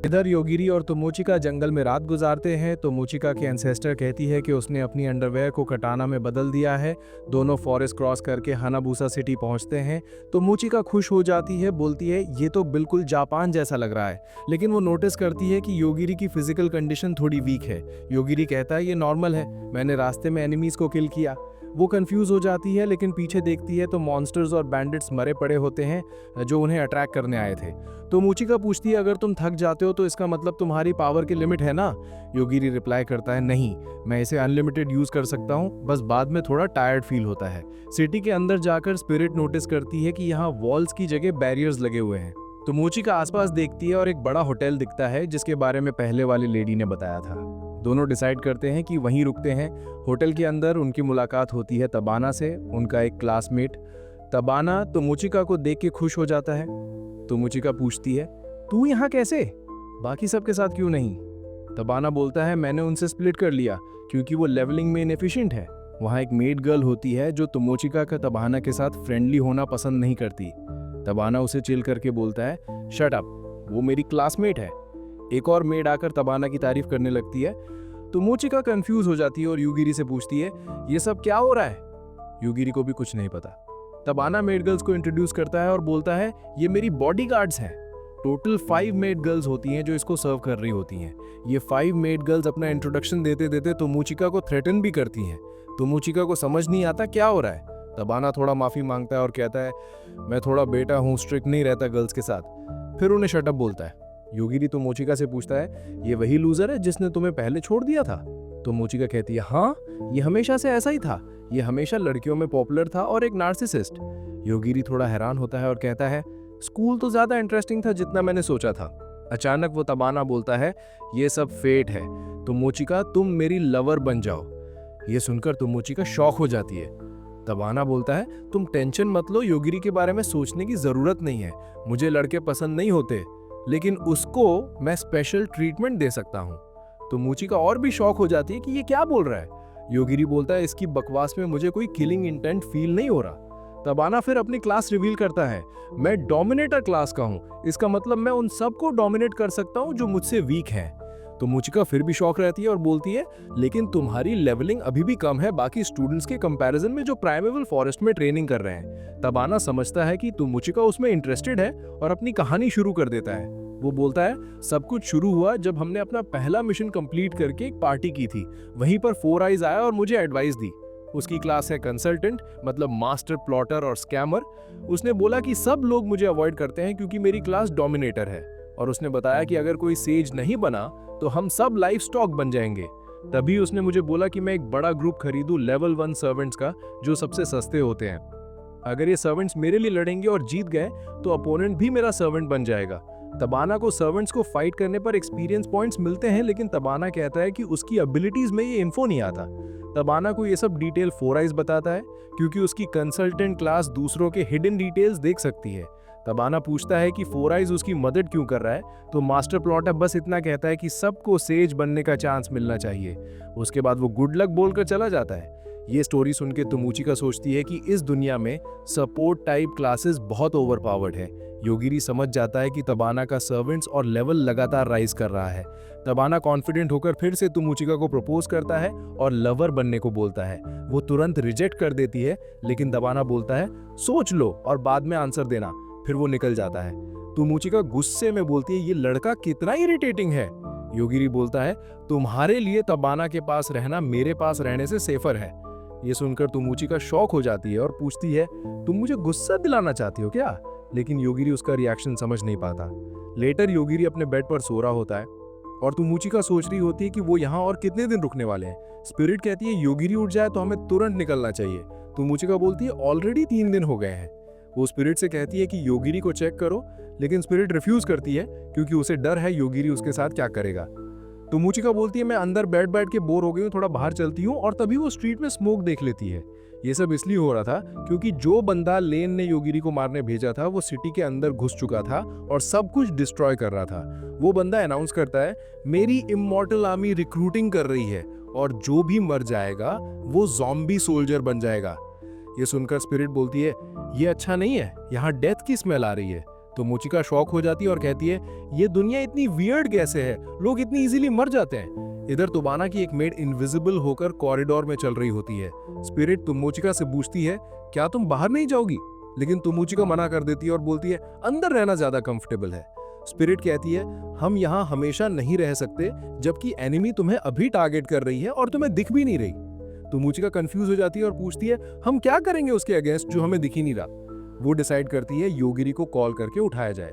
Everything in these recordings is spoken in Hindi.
इधर योगिरी और तोमोचिका जंगल में रात गुजारते हैं। तोमोचिका के एंसेस्टर कहती है कि उसने अपनी अंडरवेयर को कटाना में बदल दिया है। दोनों फॉरेस्ट क्रॉस करके हानाबुसा सिटी पहुंचते हैं। तोमोचिका खुश हो जाती है, बोलती है ये तो बिल्कुल जापान जैसा लग रहा है। लेकिन वो नोटिस करती है कि योगिरी की फिजिकल कंडीशन थोड़ी वीक है। योगिरी कहता है ये नॉर्मल है, मैंने रास्ते में एनिमीज को किल किया। वो कंफ्यूज हो जाती है, लेकिन पीछे देखती है तो मॉन्स्टर्स और बैंडिट्स मरे पड़े होते हैं जो उन्हें अटैक करने आए थे। तो मूचिका पूछती है अगर तुम थक जाते हो तो इसका मतलब तुम्हारी पावर की लिमिट है ना। योगिरी रिप्लाई करता है नहीं, मैं इसे अनलिमिटेड यूज कर सकता हूँ, बस बाद में थोड़ा टायर्ड फील होता है। सिटी के अंदर जाकर स्पिरिट नोटिस करती है कि यहाँ वॉल्स की जगह बैरियर्स लगे हुए हैं। तो मूचिका आसपास देखती है और एक बड़ा होटल दिखता है जिसके बारे में पहले वाली लेडी ने बताया था। दोनों डिसाइड करते हैं कि वहीं रुकते हैं। होटल के अंदर उनकी मुलाकात होती है तबाना से, उनका एक क्लासमेट। तबाना तोमोचिका को देख के खुश हो जाता है। तोमोचिका पूछती है तू यहाँ कैसे, बाकी सबके साथ क्यों नहीं। तबाना बोलता है मैंने उनसे स्प्लिट कर लिया क्योंकि वो लेवलिंग में इनएफिशिएंट है। वहाँ एक मेड गर्ल होती है जो तोमोचिका का तबाना के साथ फ्रेंडली होना पसंद नहीं करती। तबाना उसे चिल करके बोलता है शट अप, वो मेरी क्लासमेट है। एक और मेड आकर तबाना की तारीफ करने लगती है। तो मोचिका कंफ्यूज हो जाती है और युगिरी से पूछती है ये सब क्या हो रहा है। युगिरी को भी कुछ नहीं पता। तबाना मेड गर्ल्स को इंट्रोड्यूस करता है और बोलता है ये मेरी बॉडीगार्ड्स हैं। टोटल 5 मेड गर्ल्स होती हैं जो इसको सर्व कर रही होती हैं। ये 5 मेड गर्ल्स अपना इंट्रोडक्शन देते देते तोमोचिका को थ्रेटन भी करती हैं। तोमोचिका को समझ नहीं आता क्या हो रहा है। तबाना थोड़ा माफी मांगता है और कहता है मैं थोड़ा बेटा हूँ, स्ट्रिक्ट नहीं रहता गर्ल्स के साथ। फिर उन्हें शटअप बोलता है। योगिरी तोमोचिका से पूछता है ये वही लूजर है जिसने तुम्हें पहले छोड़ दिया था। तोमोचिका कहती है हाँ, ये हमेशा से ऐसा ही था, ये हमेशा लड़कियों में पॉपुलर था और एक नार्सिसिस्ट। योगिरी थोड़ा हैरान होता है और कहता है स्कूल तो ज्यादा इंटरेस्टिंग था जितना मैंने सोचा था। अचानक वो तबाना बोलता है ये सब फेट है, तोमोचिका तुम मेरी लवर बन जाओ। ये सुनकर तोमोचिका शॉक हो जाती है। तबाना बोलता है तुम टेंशन मत लो, योगिरी के बारे में सोचने की जरूरत नहीं है। मुझे लड़के पसंद नहीं होते, लेकिन उसको मैं स्पेशल ट्रीटमेंट दे सकता हूँ। तो मूचिका और भी शॉक हो जाती है कि ये क्या बोल रहा है। योगिरी बोलता है इसकी बकवास में मुझे कोई किलिंग इंटेंट फील नहीं हो रहा। तबाना फिर अपनी क्लास रिवील करता है मैं डोमिनेटर क्लास का हूँ, इसका मतलब मैं उन सबको डोमिनेट कर सकता हूँ जो मुझसे वीक हैं। तो मूचिका फिर भी शॉक रहती है और बोलती है लेकिन तुम्हारी लेवलिंग अभी भी कम है बाकी स्टूडेंट्स के कंपैरिजन में जो प्राइमेवल फॉरेस्ट में ट्रेनिंग कर रहे हैं। तबाना समझता है कि मूचिका उसमें इंटरेस्टेड है और अपनी कहानी शुरू कर देता है। वो बोलता है सब कुछ शुरू हुआ जब हमने अपना पहला मिशन कंप्लीट करके एक पार्टी की थी। वहीं पर 4 आइज आया और मुझे एडवाइस दी। उसकी क्लास है कंसल्टेंट, मतलब मास्टर प्लॉटर और स्कैमर। उसने बोला कि सब लोग मुझे अवॉइड करते हैं क्योंकि मेरी क्लास डोमिनेटर है, और उसने बताया कि अगर कोई सेज नहीं बना तो हम सब लाइफ स्टॉक बन जाएंगे। तभी उसने मुझे बोला कि मैं एक बड़ा ग्रुप खरीदूं लेवल 1 सर्वेंट्स का जो सबसे सस्ते होते हैं। अगर ये सर्वेंट्स मेरे लिए लड़ेंगे और जीत गए तो अपोनेंट भी मेरा सर्वेंट बन जाएगा। तबाना को सर्वेंट्स को फाइट करने पर एक्सपीरियंस पॉइंट्स मिलते हैं, लेकिन तबाना कहता है कि उसकी एबिलिटीज में ये इन्फो नहीं आता। तबाना को ये सब डिटेल 4 आइज बताता है क्योंकि उसकी कंसल्टेंट क्लास दूसरों के हिडन डिटेल्स देख सकती है। तबाना पूछता है कि 4 आइज उसकी मदद क्यों कर रहा है, तो मास्टर प्लॉटर बस इतना कहता है कि सबको सेज बनने का चांस मिलना चाहिए। उसके बाद वो गुड लक बोलकर चला जाता है। ये स्टोरी सुन के तोमोचिका सोचती है कि इस दुनिया में सपोर्ट टाइप क्लासेस बहुत ओवरपावर्ड है। योगिरी समझ जाता है कि तबाना का सर्वेंट्स और लेवल लगातार राइज कर रहा है। तबाना कॉन्फिडेंट होकर फिर से तोमोचिका को प्रपोज करता है और लवर बनने को बोलता है। वो तुरंत रिजेक्ट कर देती है, लेकिन तबाना बोलता है सोच लो और बाद में आंसर देना। फिर वो निकल जाता है। तोमोचिका गुस्से में बोलती है ये लड़का कितना इरिटेटिंग है। योगिरी बोलता है तुम्हारे लिए तबाना के पास रहना मेरे पास रहने से सेफर है। ये सुनकर तोमोचिका शॉक हो जाती है और पूछती है तुम मुझे गुस्सा दिलाना चाहती हो क्या, लेकिन योगिरी उसका रिएक्शन समझ नहीं पाता। लेटर योगिरी अपने बेड पर सो रहा होता है और तोमोचिका सोच रही होती है कि वो यहाँ और कितने दिन रुकने वाले हैं। स्पिरिट कहती है योगिरी उठ जाए तो हमें तुरंत निकलना चाहिए। तोमोचिका बोलती है ऑलरेडी 3 दिन हो गए हैं। वो स्पिरिट से कहती है कि योगिरी को चेक करो, लेकिन स्पिरिट रिफ्यूज करती है क्योंकि उसे डर है योगिरी उसके साथ क्या करेगा। तोमोचिका बोलती है मैं अंदर बैठ बैठ के बोर हो गई हूँ, थोड़ा बाहर चलती हूँ, और तभी वो स्ट्रीट में स्मोक देख लेती है। ये सब इसलिए हो रहा था क्योंकि जो बंदा लेन ने योगिरी को मारने भेजा था वो सिटी के अंदर घुस चुका था और सब कुछ डिस्ट्रॉय कर रहा था। वो बंदा अनाउंस करता है मेरी इमॉर्टल आर्मी रिक्रूटिंग कर रही है और जो भी मर जाएगा वो ज़ॉम्बी सोल्जर बन जाएगा। ये सुनकर स्पिरिट बोलती है ये अच्छा नहीं है, यहाँ डेथ की स्मेल आ रही है। तो मोचिका शॉक हो जाती है और कहती है ये दुनिया इतनी वियर्ड कैसे है, लोग इतनी इजीली मर जाते हैं। इधर तुबाना की एक मेड इनविजिबल होकर कॉरिडोर में चल रही होती है। स्पिरिट तुमोचिका से पूछती है क्या तुम बाहर नहीं जाओगी, लेकिन तुमोचिका मना कर देती है और बोलती है अंदर रहना ज्यादा कंफर्टेबल है। स्पिरिट कहती है हम यहाँ हमेशा नहीं रह सकते, जबकि एनिमी तुम्हें अभी टारगेट कर रही है और तुम्हें दिख भी नहीं रही। तुमोचिका कंफ्यूज हो जाती है और पूछती है हम क्या करेंगे उसके अगेंस्ट जो हमें दिख ही नहीं रहा। वो डिसाइड करती है योगिरी को कॉल करके उठाया जाए।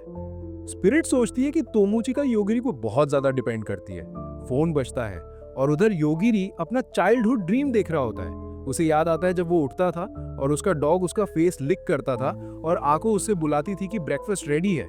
स्पिरिट सोचती है कि तोमोचिका योगिरी को बहुत ज्यादा डिपेंड करती है। फोन बजता है और उधर योगिरी अपना चाइल्डहुड ड्रीम देख रहा होता है। उसे याद आता है जब वो उठता था और उसका डॉग उसका फेस लिक करता था और आको उससे बुलाती थी कि ब्रेकफास्ट रेडी है।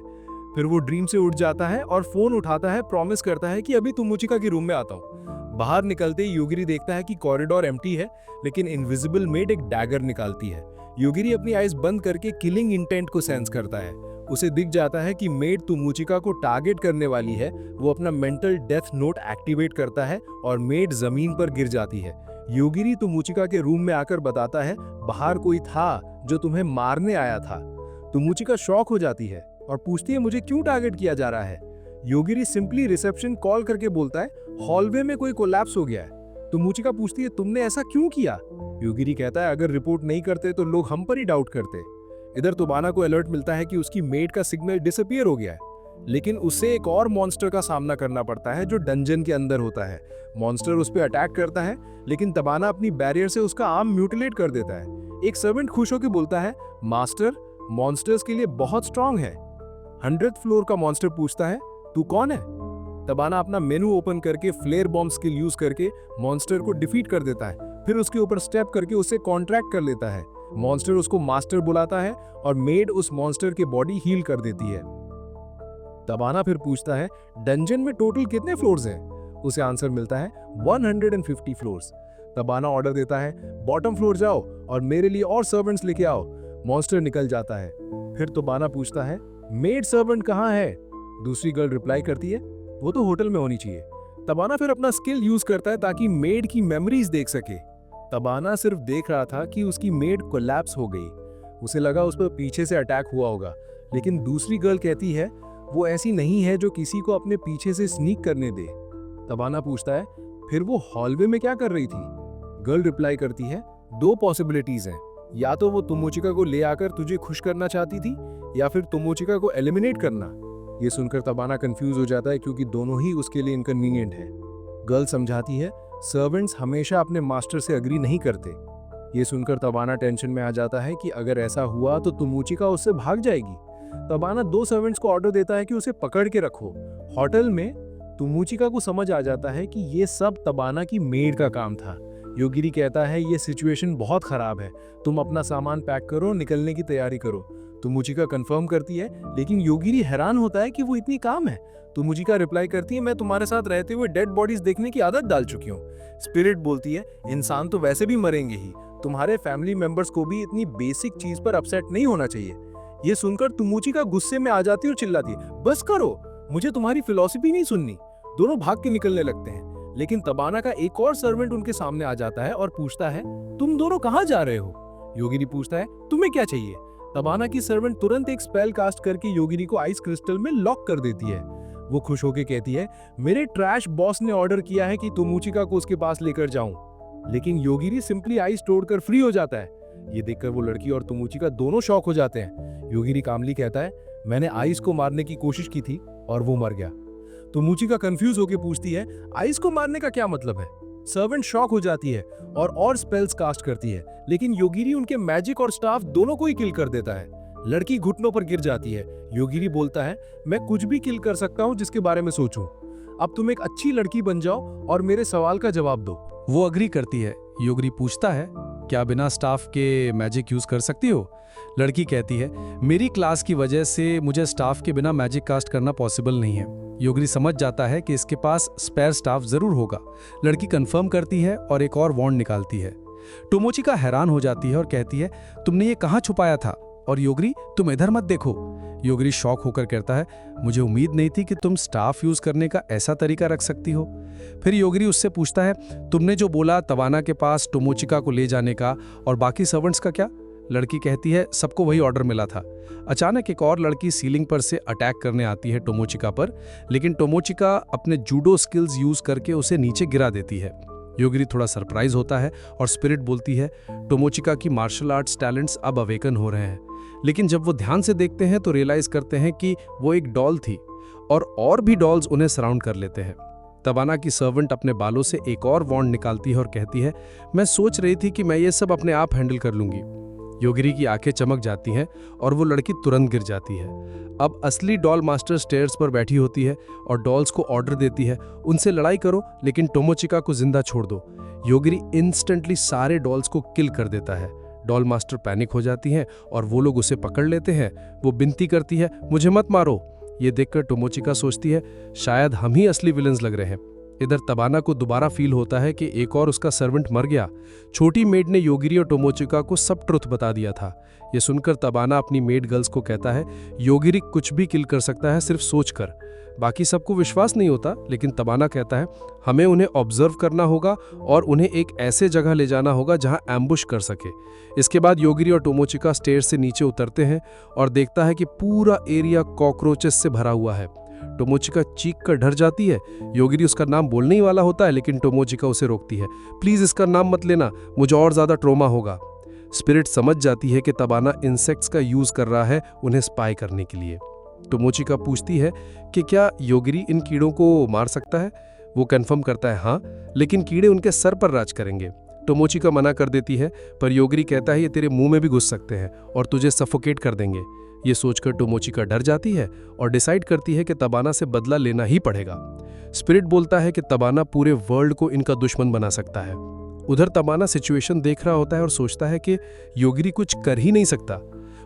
फिर वो ड्रीम से उठ जाता है और फोन उठाता है, प्रॉमिस करता है कि अभी तोमोचिका के रूम में आता हूँ। बाहर निकलते ही योगिरी देखता है कि कॉरिडोर एम्प्टी है, लेकिन इनविजिबल मेड एक डैगर निकालती है। योगिरी अपनी आइज बंद करके किलिंग इंटेंट को सेंस करता है। उसे दिख जाता है कि मेड तुमोचिका को टारगेट करने वाली है। वो अपना मेंटल डेथ नोट एक्टिवेट करता है और मेड जमीन पर गिर जाती है। योगिरी तुमोचिका के रूम में आकर बताता है बाहर कोई था जो तुम्हें मारने आया था। तुमोचिका शॉक हो जाती है और पूछती है मुझे क्यों टारगेट किया जा रहा है। योगिरी सिंपली रिसेप्शन कॉल करके बोलता है हॉलवे में कोई कोलैप्स हो गया है। तुमोचिका पूछती है तुमने ऐसा क्यों किया। योगिरी कहता है अगर रिपोर्ट नहीं करते तो लोग हम पर ही डाउट करते। इधर तुबाना को अलर्ट मिलता है कि उसकी मेड का सिग्नल डिसअपीयर हो गया है, लेकिन उसे एक और मॉन्स्टर का सामना करना पड़ता है जो डंजन के अंदर होता है। मॉन्स्टर उस पर अटैक करता है, लेकिन तबाना अपनी बैरियर से उसका आर्म म्यूटिलेट कर देता है। एक सर्वेंट खुश होकर बोलता है मास्टर मॉन्स्टर्स के लिए बहुत स्ट्रांग है। 100th फ्लोर का मॉन्स्टर पूछता है तू कौन है। तबाना अपना मेनू ओपन करके फ्लेयर बॉम्ब स्किल यूज करके मॉन्स्टर को डिफीट कर देता है। फिर उसके ऊपर स्टेप करके उसे कॉन्ट्रैक्ट कर लेता है। मॉन्स्टर उसको मास्टर बुलाता है और मेड उस मॉन्स्टर की बॉडी हील कर देती है। तबाना फिर पूछता है डंजन में टोटल कितने फ्लोर्स हैं। उसे आंसर मिलता है 150 फ्लोर्स। तबाना ऑर्डर देता है बॉटम फ्लोर जाओ और मेरे लिए और सर्वेंट्स लेके आओ। मॉन्स्टर निकल जाता है। फिर तबाना पूछता है मेड सर्वेंट कहाँ है। दूसरी गर्ल रिप्लाई करती है वो तो होटल में होनी चाहिए। तबाना फिर अपना स्किल यूज करता है ताकि मेड की मेमोरीज देख सके। तबाना सिर्फ देख रहा था कि उसकी मेड कोलैप्स हो गई। उसे लगा उस पर पीछे से अटैक हुआ होगा, लेकिन दूसरी गर्ल कहती है वो ऐसी नहीं है जो किसी को अपने पीछे से स्नीक करने दे। तबाना पूछता है फिर वो हॉलवे में क्या कर रही थी। गर्ल रिप्लाई करती है दो पॉसिबिलिटीज हैं, या तो वो तुमोचिका को ले आकर तुझे खुश करना चाहती थी या फिर तुमोचिका को एलिमिनेट करना। ये सुनकर तबाना कंफ्यूज हो जाता है क्योंकि दोनों ही उसके लिए इनकन्वीनियंट है। गर्ल समझाती है सर्वेंट्स हमेशा अपने मास्टर से अग्री नहीं करते। ये सुनकर तबाना टेंशन में आ जाता है कि अगर ऐसा हुआ तो तुमोचिका उससे भाग जाएगी। तबाना 2 सर्वेंट्स को ऑर्डर देता है कि उसे पकड़ के रखो। होटल में तुमोचिका को समझ आ जाता है कि ये सब तबाना की मेड का काम था। योगिरी कहता है ये सिचुएशन बहुत खराब है, तुम अपना सामान पैक करो, निकलने की तैयारी करो। तुमोचिका कंफर्म करती है, लेकिन योगिरी हैरान होता है कि वो इतनी काम है। तुमोचिका रिप्लाई करती है मैं तुम्हारे साथ रहते हुए डेड बॉडीज देखने की आदत डाल चुकी हूँ। स्पिरिट बोलती है इंसान तो वैसे भी मरेंगे ही, तुम्हारे फैमिली मेंबर्स को भी इतनी बेसिक चीज पर अपसेट नहीं होना चाहिए। ये सुनकर तुमोचिका गुस्से में आ जाती है और चिल्लाती है बस करो, मुझे तुम्हारी फिलॉसफी नहीं सुननी। दोनों भाग के निकलने लगते हैं, लेकिन तबाना का एक और सर्वेंट उनके सामने आ जाता है और पूछता है तुम दोनों कहाँ जा रहे हो। योगिरी पूछता है तुम्हें क्या चाहिए। तबाना की सर्वेंट तुरंत एक स्पेल कास्ट करके योगिरी को आइस क्रिस्टल में लॉक कर देती है। वो खुश होकर कहती है मेरे ट्रैश बॉस ने ऑर्डर किया है कि तुमोचिका को उसके पास लेकर जाऊं, लेकिन योगिरी सिंपली आइस तोड़कर फ्री हो जाता है। ये देखकर वो लड़की और तुमोचिका दोनों शॉक हो जाते हैं। योगिरी कामली कहता है मैंने आइस को मारने की कोशिश की थी और वो मर गया। तुमोचिका कंफ्यूज होकर पूछती है आइस को मारने का क्या मतलब है। सर्वेंट शॉक हो जाती है और स्पेल्स कास्ट करती है, लेकिन योगिरी उनके मैजिक और स्टाफ दोनों को ही किल कर देता है। लड़की घुटनों पर गिर जाती है। योगिरी बोलता है मैं कुछ भी किल कर सकता हूँ जिसके बारे में सोचूं। अब तुम एक अच्छी लड़की बन जाओ और मेरे सवाल का जवाब दो। वो अग्री करती है। योगिरी पूछता है क्या बिना स्टाफ के मैजिक यूज कर सकती हो। लड़की कहती है मेरी क्लास की वजह से मुझे स्टाफ के बिना मैजिक कास्ट करना पॉसिबल नहीं है। योगिरी समझ जाता है कि इसके पास स्पेयर स्टाफ जरूर होगा। लड़की कंफर्म करती है और एक और वॉन्ड निकालती है। तुमोचिका हैरान हो जाती है और कहती है तुमने ये कहाँ छुपाया था, और योगिरी तुम इधर मत देखो। योगिरी शॉक होकर कहता है मुझे उम्मीद नहीं थी कि तुम स्टाफ यूज करने का ऐसा तरीका रख सकती हो। फिर योगिरी उससे पूछता है तुमने जो बोला तबाना के पास तुमोचिका को ले जाने का और बाकी सर्वेंट्स का क्या। लड़की कहती है सबको वही ऑर्डर मिला था। अचानक एक और लड़की सीलिंग पर से अटैक करने आती है टोमोचिका पर, लेकिन टोमोचिका अपने जूडो स्किल्स यूज करके उसे नीचे गिरा देती है। योगिरी थोड़ा सरप्राइज होता है और स्पिरिट बोलती है टोमोचिका की मार्शल आर्ट्स टैलेंट्स अब अवेकन हो रहे हैं। लेकिन जब वो ध्यान से देखते हैं तो रियलाइज करते हैं कि वो एक डॉल थी और भी डॉल्स उन्हें सराउंड कर लेते हैं। तबाना की सर्वेंट अपने बालों से एक और वॉन्ड निकालती है और कहती है मैं सोच रही थी कि मैं ये सब अपने आप हैंडल कर लूंगी। योगिरी की आंखें चमक जाती हैं और वो लड़की तुरंत गिर जाती है। अब असली डॉल मास्टर स्टेयर्स पर बैठी होती है और डॉल्स को ऑर्डर देती है उनसे लड़ाई करो लेकिन टोमोचिका को जिंदा छोड़ दो। योगिरी इंस्टेंटली सारे डॉल्स को किल कर देता है। डॉल मास्टर पैनिक हो जाती हैं और वो लोग उसे पकड़ लेते हैं। वो विनती करती है मुझे मत मारो। ये देखकर टोमोचिका सोचती है शायद हम ही असली विलन्स लग रहे हैं। इधर तबाना को दोबारा फील होता है कि एक और उसका सर्वेंट मर गया। छोटी मेड ने योगिरी और टोमोचिका को सब ट्रुथ बता दिया था। ये सुनकर तबाना अपनी मेड गर्ल्स को कहता है योगिरी कुछ भी किल कर सकता है सिर्फ सोचकर। बाकी सबको विश्वास नहीं होता, लेकिन तबाना कहता है हमें उन्हें ऑब्जर्व करना होगा और उन्हें एक ऐसे जगह ले जाना होगा जहां एम्बुश कर सके। इसके बाद योगिरी और टोमोचिका स्टेयर से नीचे उतरते हैं और देखता है कि पूरा एरिया कॉकरोचेस से भरा हुआ है। टोमोचिका चीख कर डर जाती है। योगिरी उसका नाम बोलने ही वाला होता है, लेकिन टोमोचिका उसे रोकती है। प्लीज इसका नाम मत लेना, मुझे और ज्यादा ट्रोमा होगा। स्पिरिट समझ जाती है कि तबाना इंसेक्ट्स का यूज कर रहा है उन्हें स्पाई करने के लिए। टोमोचिका पूछती है कि क्या योगिरी इन कीड़ों को मार सकता है। वो कंफर्म करता है हाँ, लेकिन कीड़े उनके सर पर राज करेंगे। टोमोचिका मना कर देती है, पर योगिरी कहता है ये तेरे मुंह में भी घुस सकते हैं और तुझे सफोकेट कर देंगे। ये सोचकर टोमोचिका डर जाती है और डिसाइड करती है कि तबाना से बदला लेना ही पड़ेगा। स्पिरिट बोलता है कि तबाना पूरे वर्ल्ड को इनका दुश्मन बना सकता है। उधर तबाना सिचुएशन देख रहा होता है और सोचता है कि योगिरी कुछ कर ही नहीं सकता।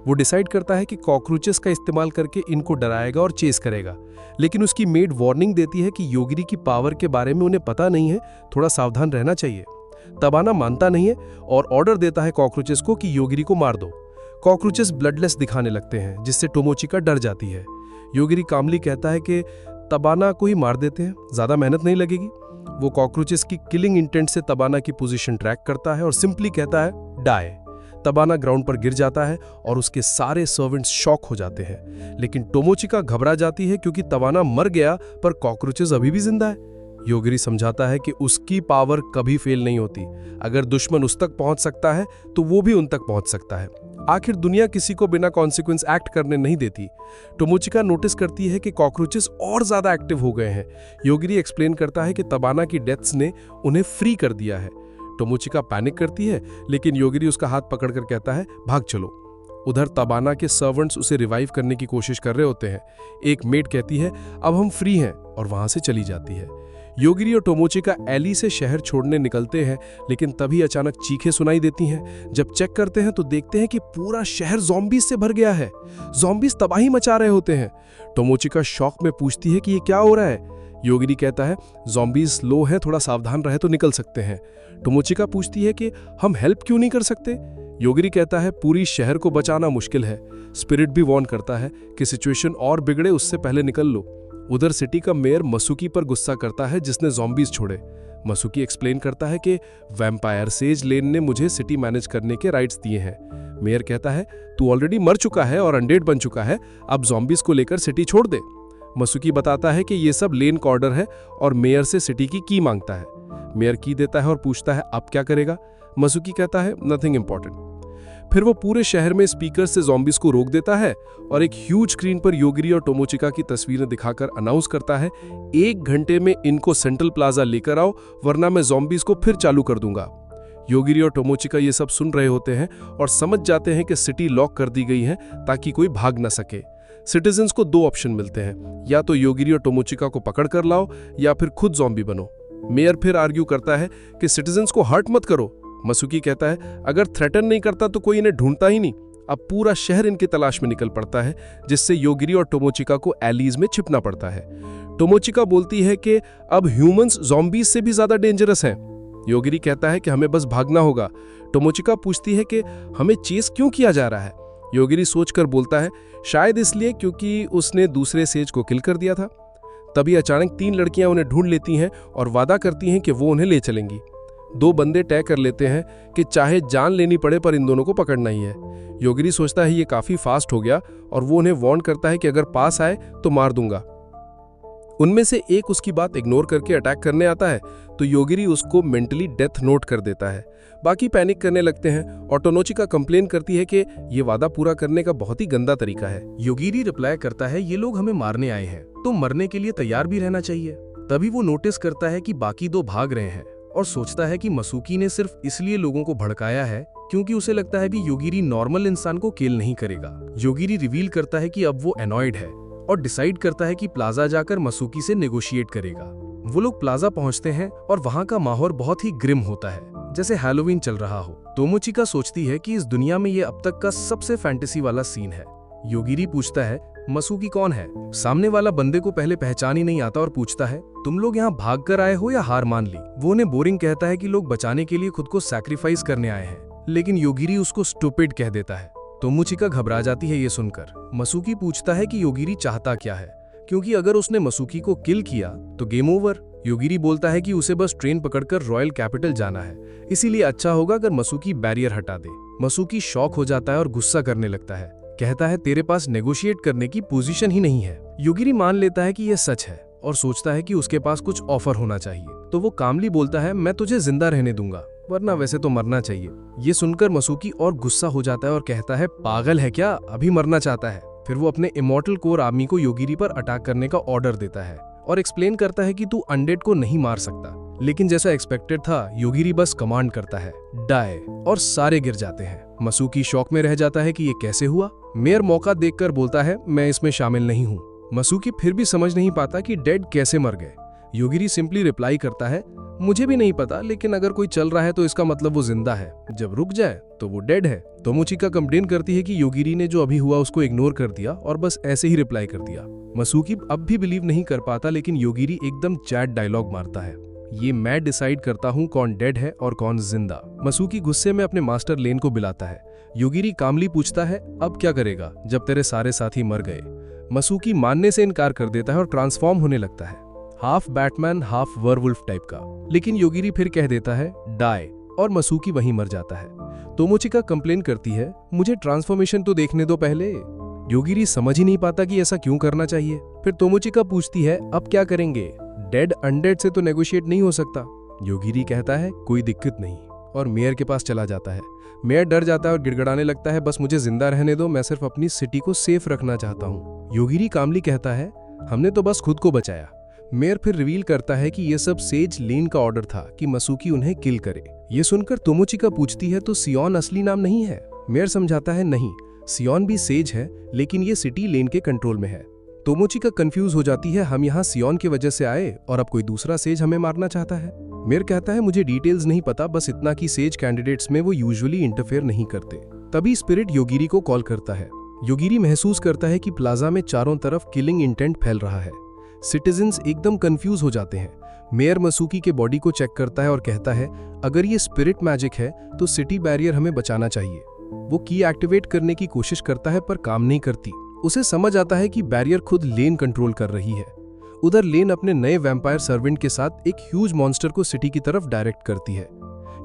वो डिसाइड करता है कि कॉकरोचेस का इस्तेमाल करके इनको डराएगा और चेस करेगा, लेकिन उसकी मेड वार्निंग देती है कि योगिरी की पावर के बारे में उन्हें पता नहीं है, थोड़ा सावधान रहना चाहिए। तबाना मानता नहीं है और ऑर्डर देता है कॉकरोचेस को कि योगिरी को मार दो। कॉकरोचेस ब्लडलेस दिखाने लगते हैं, जिससे टोमोचिका डर जाती है। योगिरी कामली कहता है कि तबाना को ही मार देते हैं, ज्यादा मेहनत नहीं लगेगी। वो कॉकरोचेस की किलिंग इंटेंट से तबाना की पोजीशन ट्रैक करता है और सिंपली कहता है डाई। तबाना ग्राउंड पर गिर जाता है और उसके सारे सर्वेंट्स शॉक हो जाते हैं, लेकिन टोमोचिका घबरा जाती है क्योंकि तबाना मर गया पर कॉकरोचेस अभी भी जिंदा है। योगिरी समझाता है कि उसकी पावर कभी फेल नहीं होती। अगर दुश्मन उस तक पहुंच सकता है तो वो भी उन तक पहुंच सकता है। आखिर दुनिया किसी को बिना कॉन्सिक्वेंस एक्ट करने नहीं देती। टोमोचिका नोटिस करती है कि कॉकरोचेस और ज्यादा एक्टिव हो गए हैं। योगिरी एक्सप्लेन करता है कि तबाना की डेथ्स ने उन्हें फ्री कर दिया है। टोमोचिका पैनिक करती है, लेकिन योगिरी उसका हाथ पकड़कर कहता है भाग चलो। उधर तबाना के सर्वेंट्स उसे रिवाइव करने की कोशिश कर रहे होते हैं। एक मेड कहती है अब हम फ्री हैं और वहां से चली जाती है। योगिरी और टोमोचिका एली से शहर छोड़ने निकलते हैं, लेकिन तभी अचानक चीखें सुनाई देती हैं। जब चेक करते हैं तो देखते हैं कि पूरा शहर ज़ॉम्बीज से भर गया है। ज़ॉम्बीज तबाही मचा रहे होते हैं। टोमोचिका शॉक में पूछती है कि ये क्या हो रहा है। योगिरी कहता है ज़ॉम्बीज लो हैं, थोड़ा सावधान रहे तो निकल सकते हैं। टोमोचिका पूछती है कि हम हेल्प क्यों नहीं कर सकते। योगिरी कहता है पूरी शहर को बचाना मुश्किल है। स्पिरिट भी वार्न करता है कि सिचुएशन और बिगड़े उससे पहले निकल लो। उधर सिटी का मेयर मसूकी पर गुस्सा करता है जिसने ज़ॉम्बीज छोड़े। मसूकी एक्सप्लेन करता है कि वैम्पायर सेज लेन ने मुझे सिटी मैनेज करने के राइट्स दिए हैं। मेयर कहता है तू ऑलरेडी मर चुका है और अनडेड बन चुका है, अब ज़ॉम्बीज को लेकर सिटी छोड़ दे। मसूकी बताता है कि ये सब लेन का ऑर्डर है और मेयर से सिटी की मांगता है। मेयर की देता है और पूछता है अब क्या करेगा। मसूकी कहता है नथिंग इंपॉर्टेंट। फिर वो पूरे शहर में स्पीकर से ज़ॉम्बीज को रोक देता है और एक ह्यूज स्क्रीन पर योगिरी और टोमोचिका की तस्वीरें दिखाकर अनाउंस करता है 1 घंटे में इनको सेंट्रल प्लाजा लेकर आओ, वरना मैं ज़ॉम्बीज को फिर चालू कर दूंगा। योगिरी और टोमोचिका ये सब सुन रहे होते हैं और समझ जाते हैं कि सिटी लॉक कर दी गई है ताकि कोई भाग ना सके। सिटीजन्स को 2 ऑप्शन मिलते हैं, या तो योगिरी और टोमोचिका को पकड़ कर लाओ या फिर खुद ज़ॉम्बी बनो। मेयर फिर आर्ग्यू करता है कि सिटीजन्स को हर्ट मत करो। मसूकी कहता है अगर थ्रेटन नहीं करता तो कोई इन्हें ढूंढता ही नहीं। अब पूरा शहर इनकी तलाश में निकल पड़ता है, जिससे योगिरी और टोमोचिका को एलीज में छिपना पड़ता है। टोमोचिका बोलती है कि अब ह्यूमंस ज़ॉम्बीज से भी ज्यादा डेंजरस हैं। योगिरी कहता है कि हमें बस भागना होगा। टोमोचिका पूछती है कि हमें चेस क्यों किया जा रहा है। योगिरी सोचकर बोलता है शायद इसलिए क्योंकि उसने दूसरे सेज को किल कर दिया था। तभी अचानक 3 लड़कियां उन्हें ढूंढ लेती हैं और वादा करती हैं कि वो उन्हें ले चलेंगी। दो बंदे तय कर लेते हैं कि चाहे जान लेनी पड़े पर इन दोनों को पकड़ना ही है। योगिरी सोचता है ये काफी फास्ट हो गया और वो उन्हें वार्न करता है कि अगर पास आए तो मार दूंगा। उनमें से एक उसकी बात इग्नोर करके अटैक करने आता है तो योगिरी उसको मेंटली डेथ नोट कर देता है। बाकी पैनिक करने लगते हैं और टोनोचिका कंप्लेन करती है कि ये वादा पूरा करने का बहुत ही गंदा तरीका है। योगिरी रिप्लाई करता है ये लोग हमें मारने आए हैं तो मरने के लिए तैयार भी रहना चाहिए। तभी वो नोटिस करता है कि बाकी दो भाग रहे हैं और सोचता है कि मसूकी ने सिर्फ इसलिए लोगों को भड़काया है क्योंकि उसे लगता है कि योगिरी नॉर्मल इंसान को किल नहीं करेगा। योगिरी रिवील करता है कि अब वो एनॉयड है और डिसाइड करता है कि प्लाजा जाकर मसूकी से नेगोशिएट करेगा। वो लोग प्लाजा पहुंचते हैं और वहां का माहौल बहुत ही ग्रिम होता है, जैसे हैलोवीन चल रहा हो। तोमोचिका सोचती है कि इस दुनिया में ये अब तक का सबसे फैंटेसी वाला सीन है। योगिरी पूछता है मसूकी कौन है। सामने वाला बंदे को पहले पहचान ही नहीं आता और पूछता है तुम लोग यहाँ भाग कर आए हो या हार मान ली। वो उन्हें बोरिंग कहता है कि लोग बचाने के लिए खुद को सैक्रिफाइस करने आए हैं, लेकिन योगिरी उसको स्टूपिड कह देता है। तोमोचिका घबरा जाती है ये सुनकर। मसूकी पूछता है कि योगिरी चाहता क्या है, क्योंकि अगर उसने मसूकी को किल किया तो गेम ओवर। योगिरी बोलता है कि उसे बस ट्रेन पकड़कर रॉयल कैपिटल जाना है, इसीलिए अच्छा होगा अगर मसूकी बैरियर हटा दे। मसूकी शॉक हो जाता है और गुस्सा करने लगता है, कहता है तेरे पास नेगोशिएट करने की पोजीशन ही नहीं है। योगिरी मान लेता है कि यह सच है और सोचता है कि उसके पास कुछ ऑफर होना चाहिए, तो वो कामली बोलता है मैं तुझे जिंदा रहने दूंगा, वरना वैसे तो मरना चाहिए। ये सुनकर मसूकी और गुस्सा हो जाता है और कहता है पागल है क्या, अभी मरना चाहता है। फिर वो अपने इमॉर्टल कोर आर्मी को योगिरी पर अटैक करने का ऑर्डर देता है और एक्सप्लेन करता है कि तू अनडेड को नहीं मार सकता। लेकिन जैसा एक्सपेक्टेड था, योगिरी बस कमांड करता है डाई, और सारे गिर जाते हैं। मसूकी शॉक में रह जाता है कि ये कैसे हुआ। मेयर मौका देखकर बोलता है मैं इसमें शामिल नहीं हूँ। मसूकी फिर भी समझ नहीं पाता कि डेड कैसे मर गए। योगिरी सिंपली रिप्लाई करता है मुझे भी नहीं पता, लेकिन अगर कोई चल रहा है तो इसका मतलब वो जिंदा है, जब रुक जाए तो वो डेड है। तोमोचिका कंप्लेन करती है कि योगिरी ने जो अभी हुआ उसको इग्नोर कर दिया और बस ऐसे ही रिप्लाई कर दिया। मसूकी अब भी बिलीव नहीं कर पाता, लेकिन योगिरी एकदम चैट डायलॉग मारता है ये मैं डिसाइड करता हूँ कौन डेड है और कौन जिंदा। मसूकी गुस्से में अपने मास्टर लेन को बुलाता है। योगिरी कामली पूछता है अब क्या करेगा जब तेरे सारे साथी मर गए। मसूकी मानने से इनकार कर देता है और ट्रांसफॉर्म होने लगता है, हाफ बैटमैन हाफ वर्वुल्फ टाइप का। लेकिन योगिरी फिर कह देता है डाई, और मसूकी वहीं मर जाता है। तोमोचिका कंप्लेन करती है मुझे ट्रांसफॉर्मेशन तो देखने दो पहले। योगिरी समझ ही नहीं पाता कि ऐसा क्यों करना चाहिए। फिर तोमोचिका पूछती है अब क्या करेंगे, डेड अनडेड से तो नेगोशिएट नहीं हो सकता। योगिरी कहता है कोई दिक्कत नहीं, और मेयर के पास चला जाता है। मेयर डर जाता है और गिड़गिड़ाने लगता है बस मुझे जिंदा रहने दो, मैं सिर्फ अपनी सिटी को सेफ रखना चाहता हूँ। योगिरी कामली कहता है हमने तो बस खुद को बचाया। मेयर फिर रिवील करता है कि यह सब सेज लेन का ऑर्डर था कि मसूकी उन्हें किल करे। ये सुनकर तोमोचिका पूछती है तो सियोन असली नाम नहीं है। मेयर समझाता है नहीं, सियोन भी सेज है, लेकिन ये सिटी लेन के कंट्रोल में है। तोमोचिका कंफ्यूज हो जाती है हम यहाँ सियोन की वजह से आए और अब कोई दूसरा सेज हमें मारना चाहता है। मेयर कहता है मुझे डिटेल्स नहीं पता, बस इतना कि सेज कैंडिडेट्स में वो यूजुअली इंटरफेयर नहीं करते। तभी स्पिरिट योगिरी को कॉल करता है। योगिरी महसूस करता है कि प्लाजा में चारों तरफ किलिंग इंटेंट फैल रहा है। सिटीजन्स एकदम कंफ्यूज हो जाते हैं। मेयर मसूकी के बॉडी को चेक करता है और कहता है अगर ये स्पिरिट मैजिक है तो सिटी बैरियर हमें बचाना चाहिए। वो की एक्टिवेट करने की कोशिश करता है पर काम नहीं करती। उसे समझ आता है कि बैरियर खुद लेन कंट्रोल कर रही है। उधर लेन अपने नए वैम्पायर सर्वेंट के साथ एक ह्यूज मॉन्स्टर को सिटी की तरफ डायरेक्ट करती है।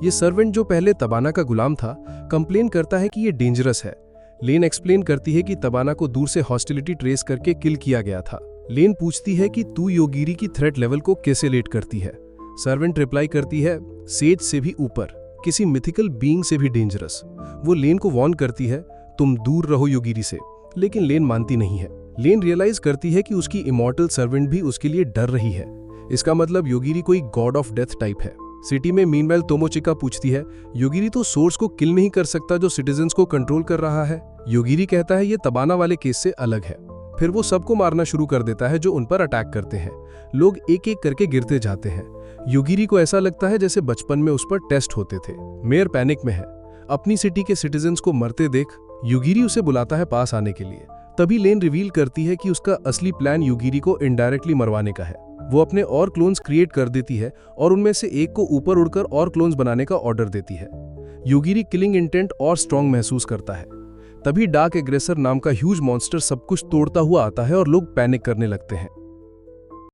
ये सर्वेंट जो पहले तबाना का गुलाम था कंप्लेन करता है कि ये डेंजरस है। लेन एक्सप्लेन करती है कि तबाना को दूर से हॉस्टिलिटी ट्रेस करके किल किया गया था। लेन पूछती है कि तू योगिरी की थ्रेट लेवल को कैसे लेट करती है। सर्वेंट रिप्लाई करती है सेज से भी ऊपर, किसी मिथिकल बीइंग से भी डेंजरस। वो लेन को वार्न करती है तुम दूर रहो योगिरी से, लेकिन लेन मानती नहीं है। लेन रियलाइज करती है कि उसकी इमॉर्टल सर्वेंट भी उसके लिए डर रही है। इसका मतलब योगिरी कोई गॉड ऑफ डेथ टाइप है। सिटी में मीनवेल तोमोचिका पूछती है योगिरी तो सोर्स को किल नहीं कर सकता जो सिटीजन्स को कंट्रोल कर रहा है। योगिरी कहता है ये तबाना वाले केस से अलग है। फिर वो सबको मारना शुरू कर देता है जो उन पर अटैक करते हैं। लोग एक एक करके गिरते जाते हैं। योगिरी को ऐसा लगता है जैसे बचपन में उस पर टेस्ट होते थे। मेयर पैनिक में है। अपनी सिटी के सिटीजन्स को मरते देख योगिरी उसे बुलाता है पास आने के लिए। तभी लेन रिवील करती है कि उसका असली प्लान योगिरी को इनडायरेक्टली मरवाने का है। वो अपने और क्लोन्स क्रिएट कर देती है और उनमें से एक को ऊपर उड़कर और क्लोन्स बनाने का ऑर्डर देती है। योगिरी किलिंग इंटेंट और स्ट्रॉन्ग महसूस करता है। तभी डार्क एग्रेसर नाम का ह्यूज मॉन्स्टर सब कुछ तोड़ता हुआ आता है और लोग पैनिक करने लगते हैं।